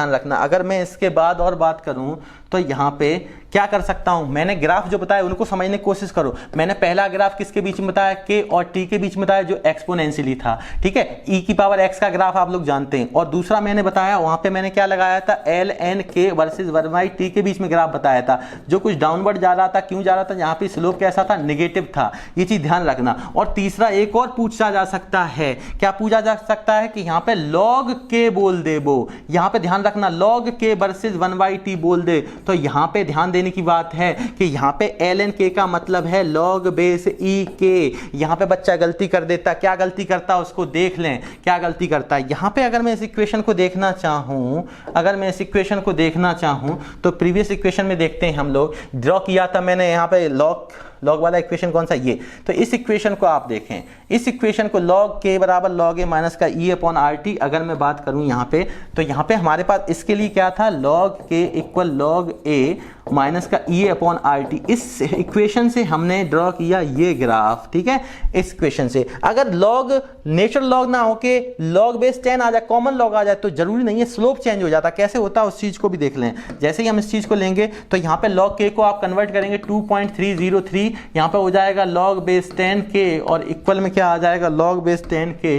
रखना, अगर मैं इसके बाद और बात करूं तो यहाँ पे क्या कर सकता हूं, मैंने ग्राफ जो बताया उनको समझने की कोशिश करो। मैंने पहला ग्राफ किसके बीच में बताया, के और टी के बीच में बताया, जो एक्सपोनेंशियली था, ठीक है, ई की पावर एक्स का ग्राफ आप लोग जानते हैं। और दूसरा मैंने बताया वहां पे मैंने क्या लगाया था, एल एन के वर्सेस 1/t के बीच में ग्राफ बताया था, जो कुछ डाउनवर्ड जा रहा था। क्यों जा रहा था, यहाँ पे स्लोप कैसा था, नेगेटिव था, ये चीज ध्यान रखना। और तीसरा एक और पूछा जा सकता है, क्या पूछा जा सकता है कि यहाँ पे लॉग के बोल दे, वो यहाँ पे ध्यान रखना, लॉग के वर्सेस 1/t बोल दे। तो यहाँ पे ध्यान देने की बात है कि यहाँ पे एल एन के का मतलब है लॉग बेस ई के। यहाँ पे बच्चा गलती कर देता, क्या गलती करता उसको देख लें, क्या गलती करता है। यहाँ पे अगर मैं इस इक्वेशन को देखना चाहूँ, अगर मैं इस इक्वेशन को देखना चाहूँ तो प्रीवियस इक्वेशन में देखते हैं, हम लोग ड्रॉ किया था मैंने यहाँ पे लॉग वाला इक्वेशन कौन सा, ये। तो इस इक्वेशन को आप देखें, इस इक्वेशन को लॉग के बराबर लॉग ए माइनस का ई अपॉन आर टी अगर मैं बात करूं यहाँ पे, तो यहाँ पे हमारे पास इसके लिए क्या था, लॉग के इक्वल लॉग ए माइनस का ई अपॉन आर टी। इस इक्वेशन से हमने ड्रॉ किया ये ग्राफ, ठीक है। इस इक्वेशन से अगर लॉग नेचुरल लॉग ना होके लॉग बेस 10 आ जाए, कॉमन लॉग आ जाए, तो जरूरी नहीं है स्लोप चेंज हो जाता। कैसे होता है उस चीज को भी देख लें। जैसे ही हम इस चीज को लेंगे तो यहाँ पे लॉग के को आप कन्वर्ट करेंगे 2.303, यहाँ पे हो जाएगा लॉग बेस 10 के, और इक्वल में क्या आ जाएगा, लॉग बेस 10 के,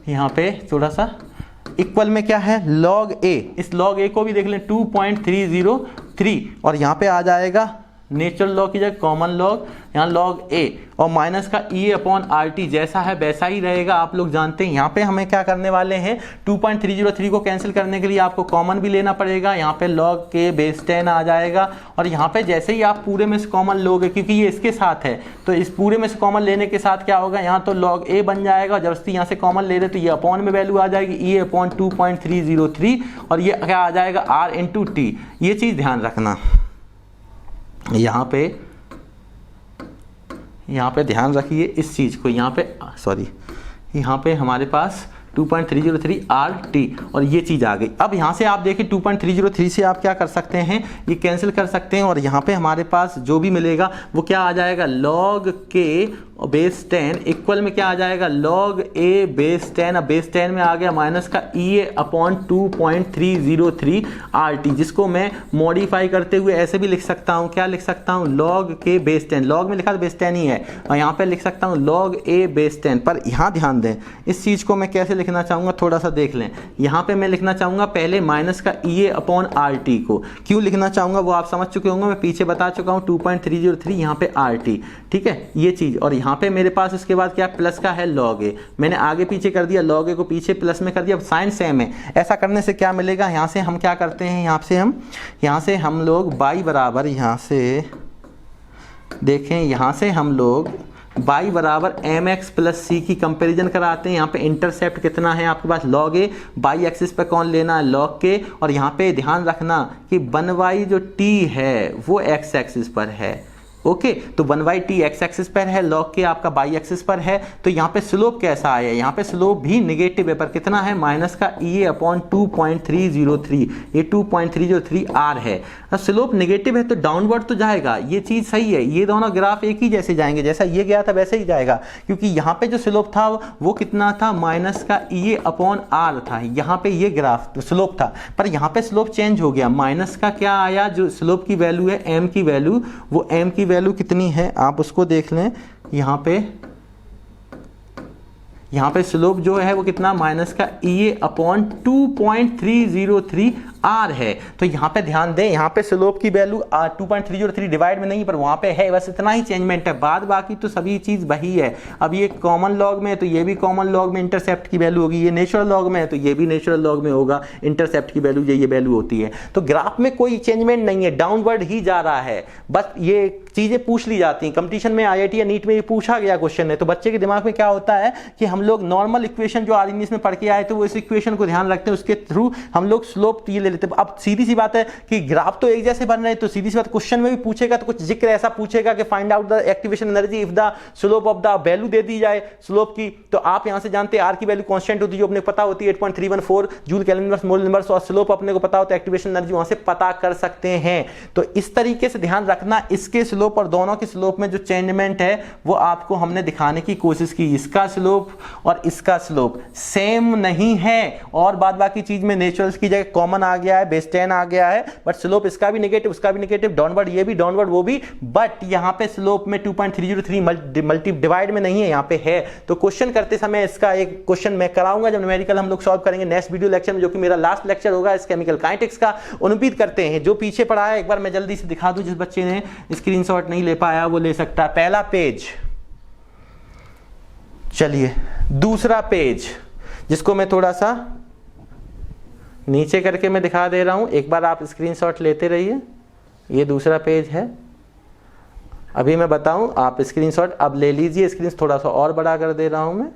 यहाँ पे थोड़ा सा इक्वल में क्या है, लॉग ए। इस लॉग ए को भी देख लें 2.303, और यहाँ पे आ जाएगा नेचुरल लॉग की जगह कॉमन लॉग, यहाँ लॉग ए, और माइनस का ई अपॉन आर टी जैसा है वैसा ही रहेगा, आप लोग जानते हैं। यहाँ पे हमें क्या करने वाले हैं, 2.303 को कैंसिल करने के लिए आपको कॉमन भी लेना पड़ेगा। यहाँ पे लॉग के बेस 10 आ जाएगा, और यहाँ पे जैसे ही आप पूरे में से कॉमन लोगे, क्योंकि ये इसके साथ है, तो इस पूरे में से कॉमन लेने के साथ क्या होगा, यहाँ तो लॉग ए बन जाएगा, जबरदस्ती यहाँ से कॉमन ले रहे तो ये अपॉन में वैल्यू आ जाएगी ई अपॉन 2.303, और ये क्या आ जाएगा, आर इंटू टी। ये चीज़ ध्यान रखना, यहाँ पे ध्यान रखिए इस चीज़ को। यहाँ पे सॉरी, यहाँ पे हमारे पास 2.303 आर टी, और ये चीज़ आ गई। अब यहाँ से आप देखिए 2.303 से आप क्या कर सकते हैं, ये कैंसिल कर सकते हैं, और यहाँ पे हमारे पास जो भी मिलेगा वो क्या आ जाएगा, लॉग के बेस 10 इक्वल में क्या आ जाएगा, लॉग ए बेस 10। अब बेस 10 में आ गया माइनस का ई अपॉन 2.303 आर टी, जिसको मैं मॉडिफाई करते हुए ऐसे भी लिख सकता हूँ, क्या लिख सकता हूँ, लॉग के बेस 10, लॉग में लिखा तो बेस 10 ही है, और यहाँ पे लिख सकता हूँ लॉग ए बेस 10। पर यहाँ ध्यान दें, इस चीज़ को मैं कैसे लिखना चाहूँगा, थोड़ा सा देख लें। यहाँ पे मैं लिखना चाहूँगा पहले माइनस का ई अपॉन आर टी को, क्यों लिखना चाहूँगा वो आप समझ चुके होंगे, मैं पीछे बता चुका हूँ 2.303 यहाँ पे आर टी, ठीक है, ये चीज़। और यहाँ पे मेरे पास इसके बाद क्या प्लस का है लॉग ए, मैंने आगे पीछे कर दिया, लॉग ए को पीछे प्लस में कर दिया, साइन सेम है। ऐसा करने से क्या मिलेगा, यहाँ से हम क्या करते हैं, यहाँ से हम लोग बाई बराबर, यहाँ से देखें, यहाँ से हम लोग बाई बराबर एम एक्स प्लस सी की कंपेरिजन कराते हैं। यहाँ पे इंटरसेप्ट कितना है आपके पास, लॉग ए, बाई एक्सिस पे कौन लेना है, लॉग के, और यहाँ पे ध्यान रखना कि 1/, जो टी है वो एक्स एक्सिस पर है, ओके। तो 1/t एक्स एक्सिस पर है, लॉग के आपका बाई एक्सिस पर है। तो यहाँ पे स्लोप कैसा आया, यहाँ पे स्लोप भी निगेटिव है, पर कितना है, माइनस का ई अपॉन 2.303, ये 2.303 आर है। अब स्लोप निगेटिव है तो डाउनवर्ड तो जाएगा, ये चीज़ सही है, ये दोनों ग्राफ एक ही जैसे जाएंगे, जैसा ये गया था वैसे ही जाएगा, क्योंकि यहाँ पे जो स्लोप था वो कितना था, माइनस का ई अपॉन आर था, यहाँ पे ये ग्राफ स्लोप था, पर यहाँ पे स्लोप चेंज हो गया, माइनस का क्या आया, जो स्लोप की वैल्यू है एम की वैल्यू, वो एम की वैल्यू कितनी है आप उसको देख लें। यहाँ पे स्लोप जो है वो कितना, माइनस का ई अपॉन 2.303 आर है। तो यहाँ पे ध्यान दें, यहाँ पे स्लोप की वैल्यू 2.303 डिवाइड में नहीं, पर वहाँ पे है, बस इतना ही चेंजमेंट है, बाद बाकी तो सभी चीज़ वही है। अब ये कॉमन लॉग में है तो ये भी कॉमन लॉग में इंटरसेप्ट की वैल्यू होगी, ये नेचुरल लॉग में है तो ये भी नेचुरल लॉग में होगा, इंटरसेप्ट की वैल्यू ये वैल्यू होती है। तो ग्राफ में कोई चेंजमेंट नहीं है, डाउनवर्ड ही जा रहा है, बस ये चीज़ें पूछ ली जाती हैं। कंपटीशन में IIT या नीट में ये पूछा गया क्वेश्चन है, तो बच्चे के दिमाग में क्या होता है कि हम लोग नॉर्मल इक्वेशन जो आर्गेनिज्म में पढ़ के आए थे वो इस इक्वेशन को ध्यान रखते हैं, उसके थ्रू हम लोग स्लोप ये ले लेते हैं। अब सीधी सी बात है कि ग्राफ तो एक जैसे बन रहे हैं, तो सीधी सी बात क्वेश्चन में भी पूछेगा तो कुछ जिक्र ऐसा पूछेगा कि find out the activation energy if the slope of the value दे दी जाए स्लोप की। तो आप यहां से जानते हैं आर की वैल्यू कांस्टेंट होती है, जो अपने पता होती है 8.314 joule kelvin inverse mole inverse, और स्लोप अपने को पता होता है एक्टिवेशन एनर्जी, वहां से पता कर सकते हैं। तो इस तरीके से ध्यान रखना, इसके स्लोप और दोनों के स्लोप में जो चेंजमेंट है वो आपको हमने दिखाने की कोशिश की। इसका स्लोप और इसका स्लोप सेम नहीं है, और बाद बाकी चीज में नेचुरल्स की जगह कॉमन आ गया है, बेस 10 आ गया है, बट स्लोप इसका भी नेगेटिव, उसका भी नेगेटिव, डाउनवर्ड ये भी, डाउनवर्ड वो भी, बट यहाँ पे स्लोप में 2.303 मल्टी डिवाइड में नहीं है, यहाँ पे है। तो क्वेश्चन करते समय इसका एक क्वेश्चन मैं कराऊंगा जब न्यूमेरिकल हम लोग सॉल्व करेंगे नेक्स्ट वीडियो लेक्चर में, जो कि मेरा लास्ट लेक्चर होगा इस केमिकल काइनेटिक्स का। उम्मीद करते हैं जो पीछे पढ़ा है एक बार मैं जल्दी से दिखा दूं, जिस बच्चे ने स्क्रीनशॉट नहीं ले पाया वो ले सकता है। पहला पेज, चलिए दूसरा पेज, जिसको मैं थोड़ा सा नीचे करके मैं दिखा दे रहा हूं, एक बार आप स्क्रीनशॉट लेते रहिए। ये दूसरा पेज है, अभी मैं बताऊं, आप स्क्रीनशॉट अब ले लीजिए। स्क्रीन थोड़ा सा और बड़ा कर दे रहा हूं मैं,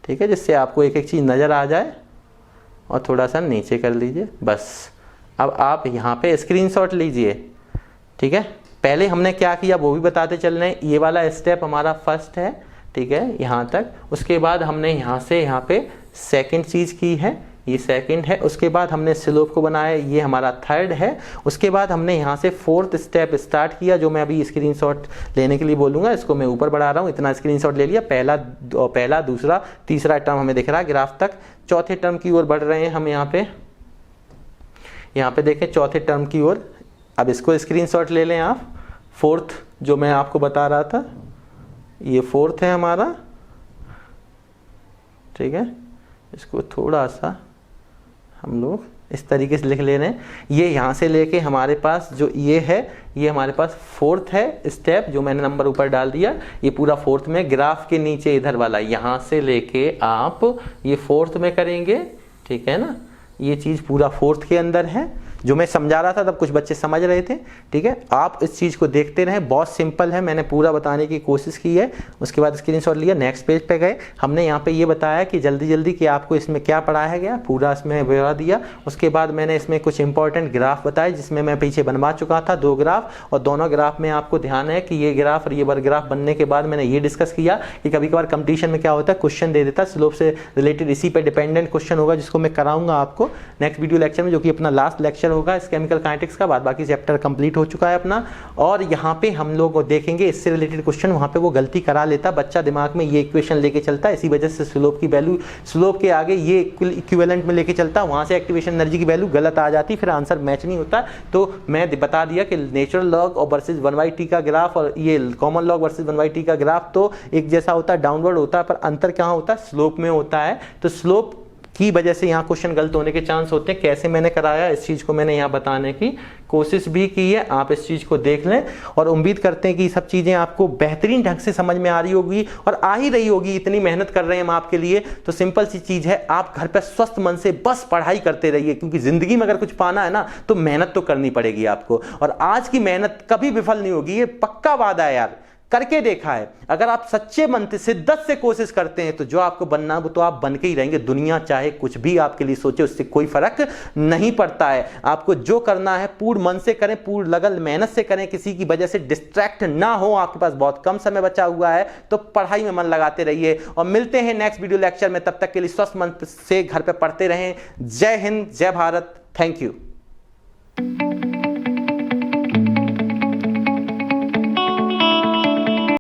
ठीक है, जिससे आपको एक एक चीज नजर आ जाए, और थोड़ा सा नीचे कर लीजिए बस। अब आप यहाँ पे स्क्रीनशॉट लीजिए, ठीक है। पहले हमने क्या किया वो भी बताते चल रहे हैं। ये वाला स्टेप हमारा फर्स्ट है, ठीक है, यहाँ तक। उसके बाद हमने यहाँ से यहाँ पे सेकंड चीज़ की है, ये सेकंड है। उसके बाद हमने स्लोप को बनाया, ये हमारा थर्ड है। उसके बाद हमने यहाँ से फोर्थ स्टेप स्टार्ट किया, जो मैं अभी स्क्रीनशॉट लेने के लिए बोलूँगा, इसको मैं ऊपर बढ़ा रहा हूँ। इतना स्क्रीनशॉट ले लिया, पहला दूसरा तीसरा टर्म हमें दिख रहा है ग्राफ तक। चौथे टर्म की ओर बढ़ रहे हैं हम यहाँ पे देखें चौथे टर्म की ओर। अब इसको स्क्रीनशॉट ले लें आप। फोर्थ जो मैं आपको बता रहा था, ये फोर्थ है हमारा, ठीक है। इसको थोड़ा सा हम लोग इस तरीके से लिख ले रहे हैं। ये यहाँ से लेके हमारे पास जो ये है, ये हमारे पास फोर्थ है स्टेप, जो मैंने नंबर ऊपर डाल दिया। ये पूरा फोर्थ में, ग्राफ के नीचे इधर वाला, यहाँ से लेके आप ये फोर्थ में करेंगे, ठीक है ना। ये चीज़ पूरा फोर्थ के अंदर है। जो मैं समझा रहा था तब कुछ बच्चे समझ रहे थे, ठीक है। आप इस चीज़ को देखते रहें, बहुत सिंपल है, मैंने पूरा बताने की कोशिश की है। उसके बाद स्क्रीनशॉट लिया, नेक्स्ट पेज पे गए। हमने यहाँ पे ये बताया कि जल्दी जल्दी कि आपको इसमें क्या पढ़ाया गया, पूरा इसमें ब्यौरा दिया। उसके बाद मैंने इसमें कुछ इंपॉर्टेंट ग्राफ बताए, जिसमें मैं पीछे बनवा चुका था 2 ग्राफ, और दोनों ग्राफ में आपको ध्यान है कि ये ग्राफ और ये बर ग्राफ बनने के बाद मैंने ये डिस्कस किया कि कभी कभार कंपटीशन में क्या होता है, क्वेश्चन दे देता स्लोप से रिलेटेड, इसी पर डिपेंडेंट क्वेश्चन होगा, जिसको मैं कराऊंगा आपको नेक्स्ट वीडियो लेक्चर में, जो कि अपना लास्ट लेक्चर होगा इस केमिकल काइनेटिक्स का। बाद बाकी चैप्टर कंप्लीट हो चुका है अपना। और यहाँ पे हम लोग देखेंगे इससे रिलेटेड क्वेश्चन, वहाँ पे वो गलती करा लेता बच्चा, दिमाग में ये इक्वेशन लेके चलता है, इसी वजह से स्लोप की वैल्यू, स्लोप के आगे ये इक्विवेलेंट में लेके चलता, वहाँ से एक्टिवेशन एनर्जी की वैल्यू गलत आ जाती, फिर आंसर मैच नहीं होता। तो मैं बता दिया कि नेचुरल लॉग और वर्सेज 1/t का ग्राफ और ये कॉमन लॉग वर्सेज 1/t का ग्राफ तो एक जैसा होता है, डाउनवर्ड होता है, पर अंतर कहाँ होता है, स्लोप में होता है। तो स्लोप की वजह से यहाँ क्वेश्चन गलत होने के चांस होते हैं। कैसे मैंने कराया, इस चीज़ को मैंने यहाँ बताने की कोशिश भी की है, आप इस चीज़ को देख लें। और उम्मीद करते हैं कि सब चीज़ें आपको बेहतरीन ढंग से समझ में आ रही होगी और आ ही रही होगी, इतनी मेहनत कर रहे हैं हम आपके लिए। तो सिंपल सी चीज़ है, आप घर पर स्वस्थ मन से बस पढ़ाई करते रहिए, क्योंकि ज़िंदगी में अगर कुछ पाना है ना तो मेहनत तो करनी पड़ेगी आपको, और आज की मेहनत कभी विफल नहीं होगी, ये पक्का वादा है यार, करके देखा है। अगर आप सच्चे मन से शिद्दत से कोशिश करते हैं तो जो आपको बनना वो तो आप बन के ही रहेंगे। दुनिया चाहे कुछ भी आपके लिए सोचे, उससे कोई फर्क नहीं पड़ता है। आपको जो करना है पूर्ण मन से करें, पूर्ण लगन मेहनत से करें, किसी की वजह से डिस्ट्रैक्ट ना हो। आपके पास बहुत कम समय बचा हुआ है, तो पढ़ाई में मन लगाते रहिए। और मिलते हैं नेक्स्ट वीडियो लेक्चर में, तब तक के लिए स्वस्थ मन से घर पे पढ़ते रहें। जय हिंद, जय भारत, थैंक यू।